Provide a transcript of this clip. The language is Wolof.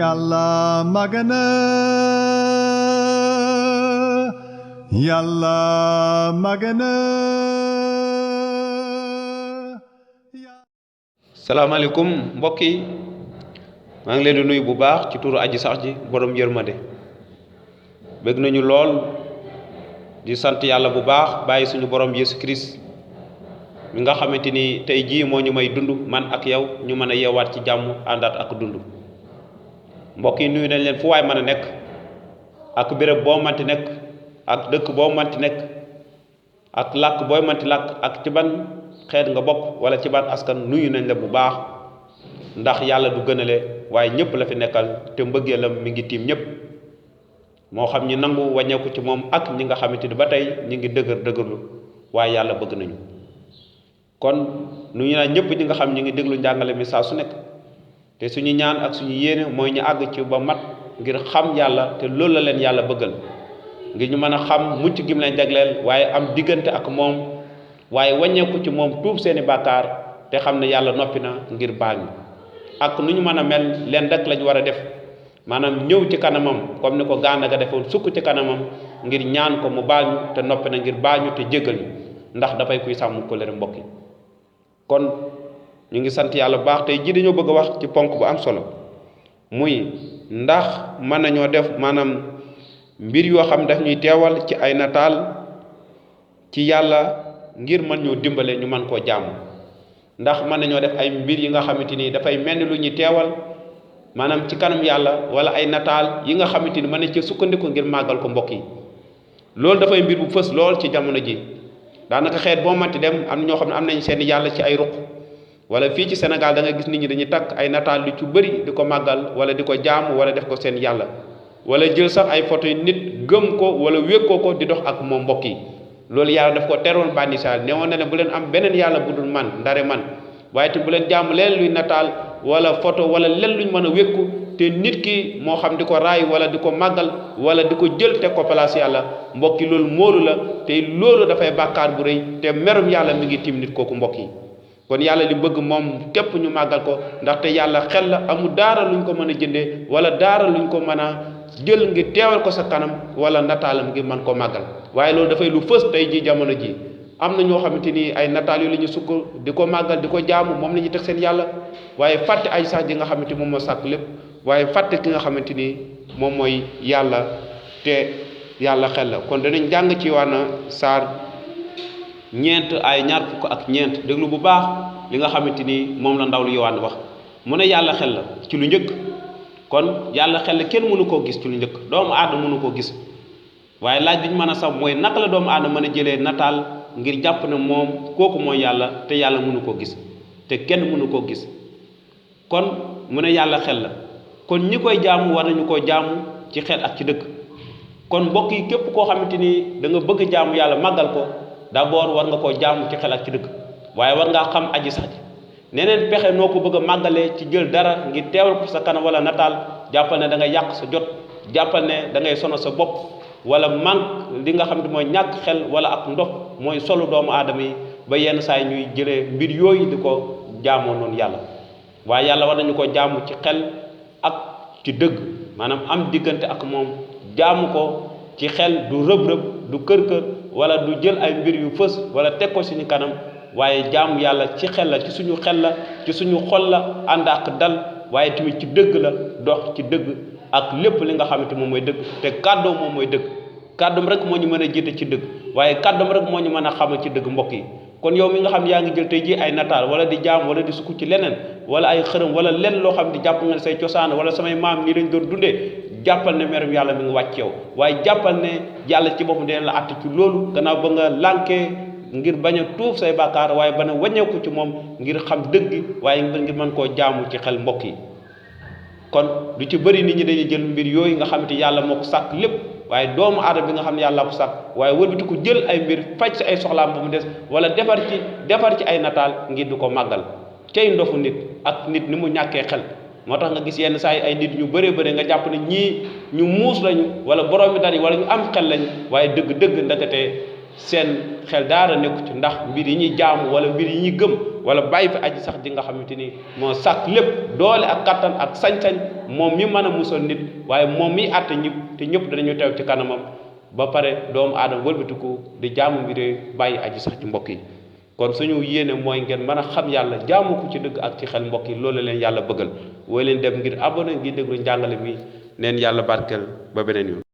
Yàlla magana Yàlla magana salaamaaleykum mbokk yi maa ngi leen di nuyu bu baax ci turu aji sax ji borom yërmande bëgg nañu lool di sant yàlla bu baax bàyyi suñu borom Yesu Christ mi nga xamante ni tey jii moo ñu may dund man ak yow ñu mën a yeewaat ci jàmm àndaat ak dund mbokk yi nuyu nañ leen fu waay mën a nekk ak béréb boo manti nekk ak dëkk boo manti nekk ak làkk booy manti làkk ak ci ban xeet nga bokk wala ci ban askan nuyu nañ la bu baax ndax yàlla du gënale waaye ñëpp la fi nekkal te mbëggeelam mi ngi tiim ñëpp moo xam ñi nangu wàññeeku ci moom ak ñi nga xamante ni ba tey ñi ngi dëgërlu waaye yàlla bëgg nañu kon nuyu naa ñëpp ñi nga xam ñi ngi déglu njàngale mi saa su nekk te suñu ñaan ak suñu yéene mooy ñu àgg ci ba mat ngir xam yàlla te loolu la leen yàlla bëggal ngir ñu mën a xam mucc gi mu leen jagleel waaye am diggante ak moom waaye wàññeeku ci moom tuub seeni bàkkaar te xam ne yàlla noppi na ngir baal ñu ak nu ñu mën a mel leen rek lañ war a def maanaam ñëw ci kanamam comme ni ko Gaana ga defoon sukk ci kanamam ngir ñaan ko mu baal ñu te noppi na ngir baal ñu te jéggal ñu ndax dafay kuy sàmm kóllëre mbokk yi kon ñu ngi sant yàlla bu baax tey jii dañoo bëgg a wax ci ponk bu am solo muy ndax mën nañoo def maanaam mbir yoo xam daf ñuy teewal ci ay nataal ci yàlla ngir mën ñoo dimbale ñu mën koo jaamu ndax mën nañoo def ay mbir yi nga xamante ni dafay mel ni lu ñuy teewal maanaam ci kanam yàlla wala ay nataal yi nga xamante ni mën nañ ci sukkandiku ngir màggal ko mbokk yi loolu dafay mbir bu fës lool ci jamono ji daanaka xeet boo manti dem am na ñoo xam ne am nañ seen yàlla ci ay ruq wala fii ci Sénégal da nga gis nit ñi dañuy takk ay nataal lu ci bëri di ko màggal wala di ko jaamu wala def ko seen yàlla wala jël sax ay photo yi nit gëm ko wala wékkoo ko di dox ak moom mbokk yi loolu yàlla daf ko teroon bànni Israayil ne woon na ne bu leen am beneen yàlla bu dul man ndare man waaye te bu leen jaamu leen luy nataal wala photo wala leen luñ mën a wékku te nit ki moo xam di ko raay wala di ko màggal wala di ko jël teg ko place yàlla mbokk yi loolu móolu la te loolu dafay bàkkaar bu rëy te merum yàlla mi ngi tim nit kooku mbokk yi kon yàlla li bëgg moom képp ñu màggal ko ndaxte yàlla xel la amul daara luñ ko mën a jëndee wala daara luñ ko mën a jël ngir teewal ko sa kanam wala nataalam ngir mën ko màggal waaye loolu dafay lu fës tey ji jamono ji am na ñoo xamante ni ay nataal yu la ñu sukk di ko màggal di ko jaamu moom la ñuy teg seen yàlla waaye fàtte ay sax ji nga xamante moom moo sàkk lépp waaye fàtte ki nga xamante ni moom mooy yàlla te yàlla xel la kon danañ jàng ci waana saar ñeent ay ñaar fukk ak ñeent déglu bu baax li nga xamante ni moom la ndaw lu Yowaan wax mu ne yàlla xel la ci lu njëkk kon yàlla xel la kenn mënu koo gis ci lu njëkk doomu aadama mënu koo gis waaye laaj bi ñu mën a sax mooy naka la doomu aadama mën a jëlee nataal ngir jàpp ne moom kooku mooy yàlla te yàlla mënu koo gis te kenn mënu koo gis kon mu ne yàlla xel la kon ñi koy jaamu war nañu koo jaamu ci xel ak ci dëkk kon mbokk yi képp koo xamante ni da nga bëgg jaamu yàlla màggal ko d'abord war nga koo jaamu ci xel ak ci dëkk waaye war ngaa xam aji sax ji neneen pexe noo ko bëgg a màggalee ci jël dara ngir teewal ko sa kanam wala nataal jàppal ne da ngay yàq sa jot jàppal ne da ngay sono sa bopp wala manque li nga xam ne mooy ñàkk xel wala ak ndox mooy solu doomu aadama yi ba yenn saa yi ñuy jëlee mbir yooyu di ko jaamoo noonu yàlla waaye yàlla war nañu ko jaamu ci xel ak ci dëgg maanaam am diggante ak moom jaamu ko ci xel du rëb-rëb du kër-kër wala du jël ay mbir yu fës wala teg ko suñu kanam waaye jaamu yàlla ci xel la ci suñu xel la ci suñu xol la ànd ak dal waaye tamit ci dëgg la dox ci dëgg ak lépp li nga xamante moom mooy dëgg te kàddoom moom mooy dëgg kàddoom rek moo ñu mën a jiite ci dëgg waaye kàddoom rek moo ñu mën a xamal ci dëgg mbokk yi kon yow mi nga xam ne yaa ngi jël tey ji ay nataal wala di jaam wala di sukk ci leneen wala ay xërëm wala lenn loo xam ne jàpp nga ne say cosaan wala samay maam nii lañ doon dundee jàppal ne merum yàlla mi ngi wàcc yow waaye jàppal ne yàlla ci boppam dina la àtte ci loolu gannaaw ba nga lànkee ngir bañ a tuuf say bàkkaar waaye ba ne wàññeeku ci moom ngir xam dëgg waaye ngir mën koo jaamu ci xel mbokk yi kon du ci bëri nit ñi dañuy jël mbir yooyu nga xamante yàlla moo ko sàkk lépp waaye doomu aadama bi nga xam ne yàlla ko sàkk waaye wëlbati ko jël ay mbir faj si ay soxlaam ba mu des wala defar ci ay nataal ngir du ko màggal cay ndofu nit ak nit ni mu ñàkkee xel moo tax nga gis yenn saa yi ay nit ñu bëree bëri nga jàpp ne ñii ñu muus lañu wala borom mi dari wala ñu am xel lañu waaye dëgg-dëgg ndekete seen xel daara nekku ci ndax mbir yi ñuy jaamu wala mbir yi ñuy gëm wala bàyyi fi aji sax ji nga xamante ni moo sàkk lépp doole ak kattan ak sañ-sañ moom mi mën a musal nit waaye moom mi àtte ñëpp te ñëpp danañu teew ci kanamam ba pare doomu aadama wëlbatiku di jaamu mbir bàyyi aji sax ci mbokk yi. kon suñu yéene mooy ngeen mën a xam yàlla jaamu ko ci dëgg ak ci xel mbokk yi loolu leen yàlla bëggal wooy leen dem ngir abonné ngir déglu njàngale mi neen yàlla barkeel ba beneen yoon.